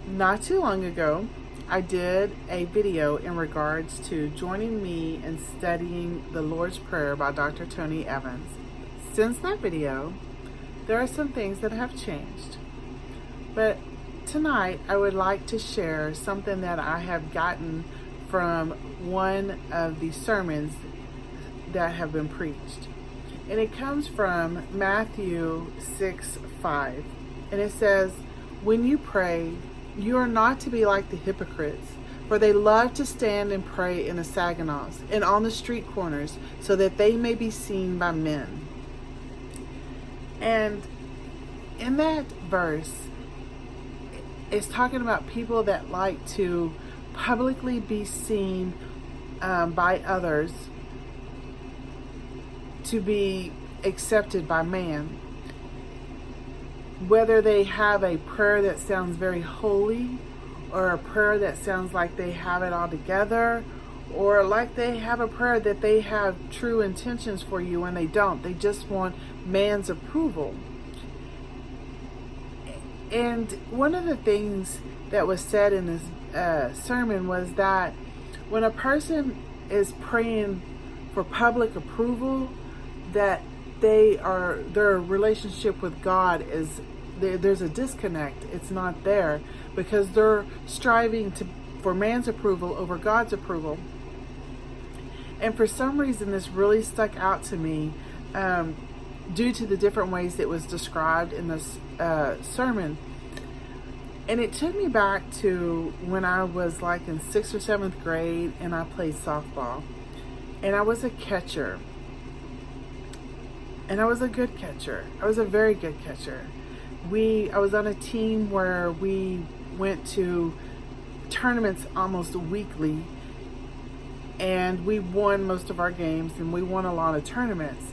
Not too long ago, I did a video in regards to joining me in studying the Lord's Prayer by Dr. Tony Evans. Since that video, there are some things that have changed. But tonight, I would like to share something that I have gotten from one of the sermons that have been preached. And it comes from Matthew 6:5. And it says, "When you pray, you are not to be like the hypocrites, for they love to stand and pray in the synagogues and on the street corners, so that they may be seen by men." And in that verse, it's talking about people that like to publicly be seen by others, to be accepted by man. Whether they have a prayer that sounds very holy, or a prayer that sounds like they have it all together, or like they have a prayer that they have true intentions for you when they don't. They just want man's approval. And one of the things that was said in this sermon was that when a person is praying for public approval, that their relationship with God is there's a disconnect. It's not there because they're striving for man's approval over God's approval. And for some reason, this really stuck out to me due to the different ways it was described in this sermon. And it took me back to when I was like in 6th or 7th grade and I played softball. And I was a catcher. And I was a good catcher. I was a very good catcher. I was on a team where we went to tournaments almost weekly, and we won most of our games, and we won a lot of tournaments.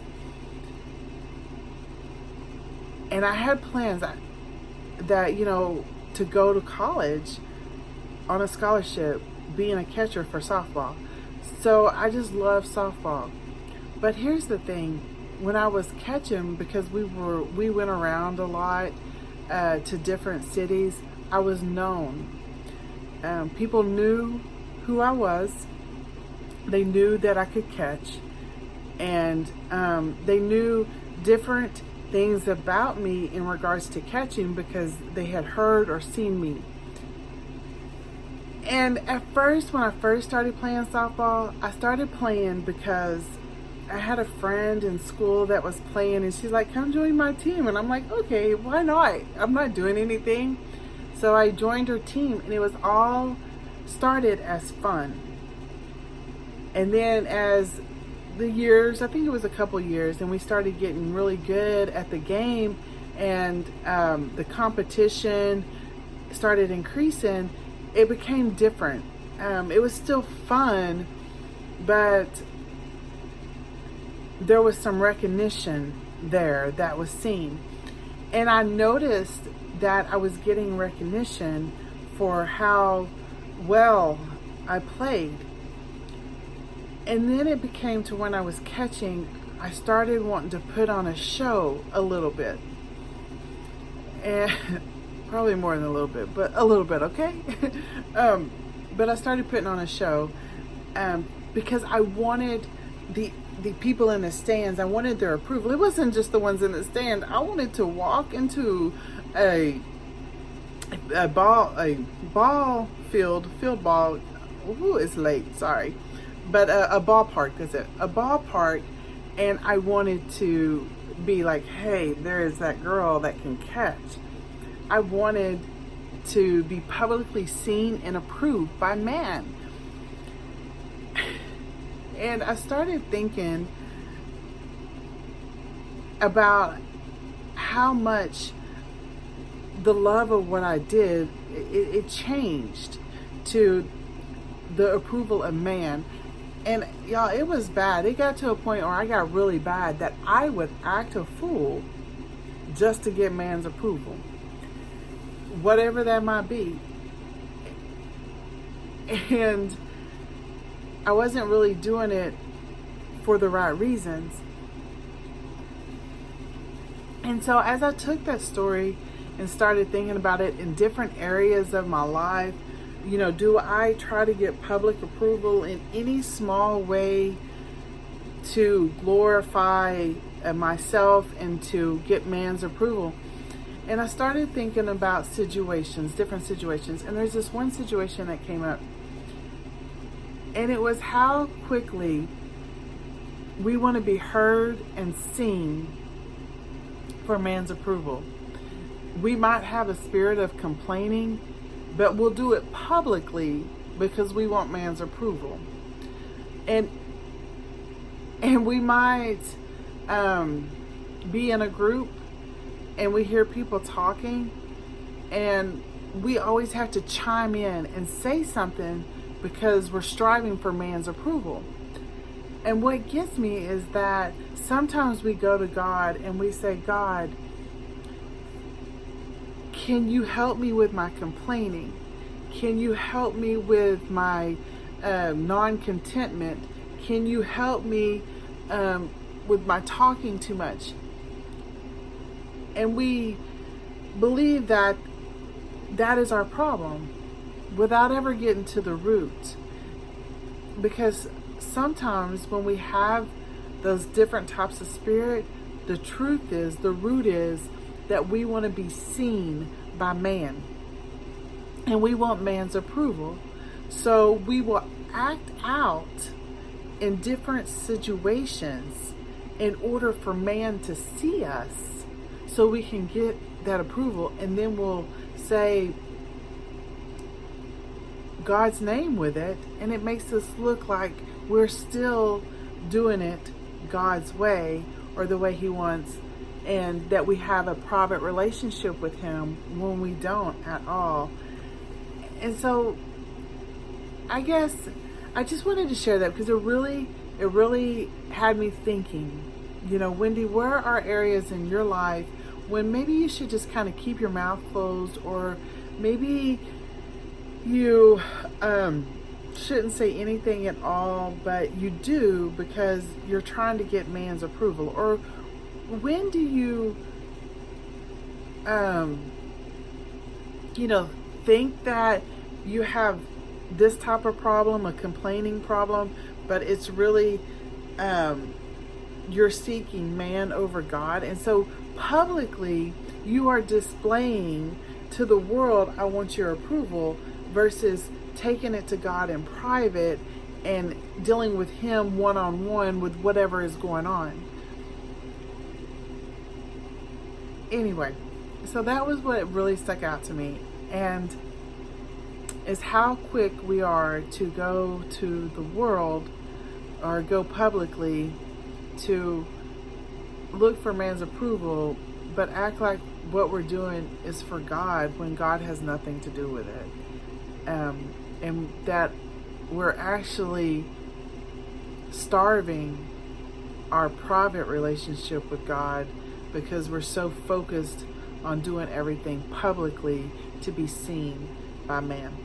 And I had plans that to go to college on a scholarship, being a catcher for softball. So I just love softball. But here's the thing. When I was catching, because we went around a lot to different cities, I was known. People knew who I was. They knew that I could catch, and they knew different things about me in regards to catching because they had heard or seen me. And at first, when I first started playing softball, I started playing because I had a friend in school that was playing, and she's like, "Come join my team." And I'm like, okay, why not? I'm not doing anything. So I joined her team, and it was all started as fun. And then as the years, I think it was a couple years, and we started getting really good at the game, and the competition started increasing, it became different. It was still fun, but there was some recognition there that was seen. And I noticed that I was getting recognition for how well I played. And then it became to when I was catching, I started wanting to put on a show a little bit. And probably more than a little bit, but a little bit, okay? But I started putting on a show because I wanted the people in the stands, I wanted their approval. It wasn't just the ones in the stand. I wanted to walk into a field ball. Ooh, it's late, sorry. But a ballpark, that's it. A ballpark, and I wanted to be like, hey, there is that girl that can catch. I wanted to be publicly seen and approved by man. And I started thinking about how much the love of what I did, it changed to the approval of man. And y'all, it was bad. It got to a point where I got really bad that I would act a fool just to get man's approval, whatever that might be. And I wasn't really doing it for the right reasons. And so as I took that story and started thinking about it in different areas of my life. You know, do I try to get public approval in any small way to glorify myself and to get man's approval? And I started thinking about situations, different situations. And there's this one situation that came up. And it was how quickly we want to be heard and seen for man's approval. We might have a spirit of complaining, but we'll do it publicly because we want man's approval. And we might be in a group and we hear people talking, and we always have to chime in and say something because we're striving for man's approval. And what gets me is that sometimes we go to God and we say, God, can you help me with my complaining? Can you help me with my non-contentment? Can you help me with my talking too much? And we believe that that is our problem without ever getting to the root. Because sometimes when we have those different types of spirit, the truth is, the root is that we want to be seen by man. And we want man's approval. So we will act out in different situations in order for man to see us so we can get that approval. And then we'll say God's name with it, and it makes us look like we're still doing it God's way or the way He wants, and that we have a private relationship with Him when we don't at all. And so I guess I just wanted to share that because it really had me thinking, you know, Wendy, where are areas in your life when maybe you should just kind of keep your mouth closed, or maybe you shouldn't say anything at all, but you do because you're trying to get man's approval? Or when do you, think that you have this type of problem, a complaining problem, but it's really, you're seeking man over God. And so publicly you are displaying to the world, I want your approval, versus taking it to God in private and dealing with Him one-on-one with whatever is going on. Anyway, so that was what really stuck out to me, and is how quick we are to go to the world or go publicly to look for man's approval, but act like what we're doing is for God when God has nothing to do with it. And that we're actually starving our private relationship with God because we're so focused on doing everything publicly to be seen by man.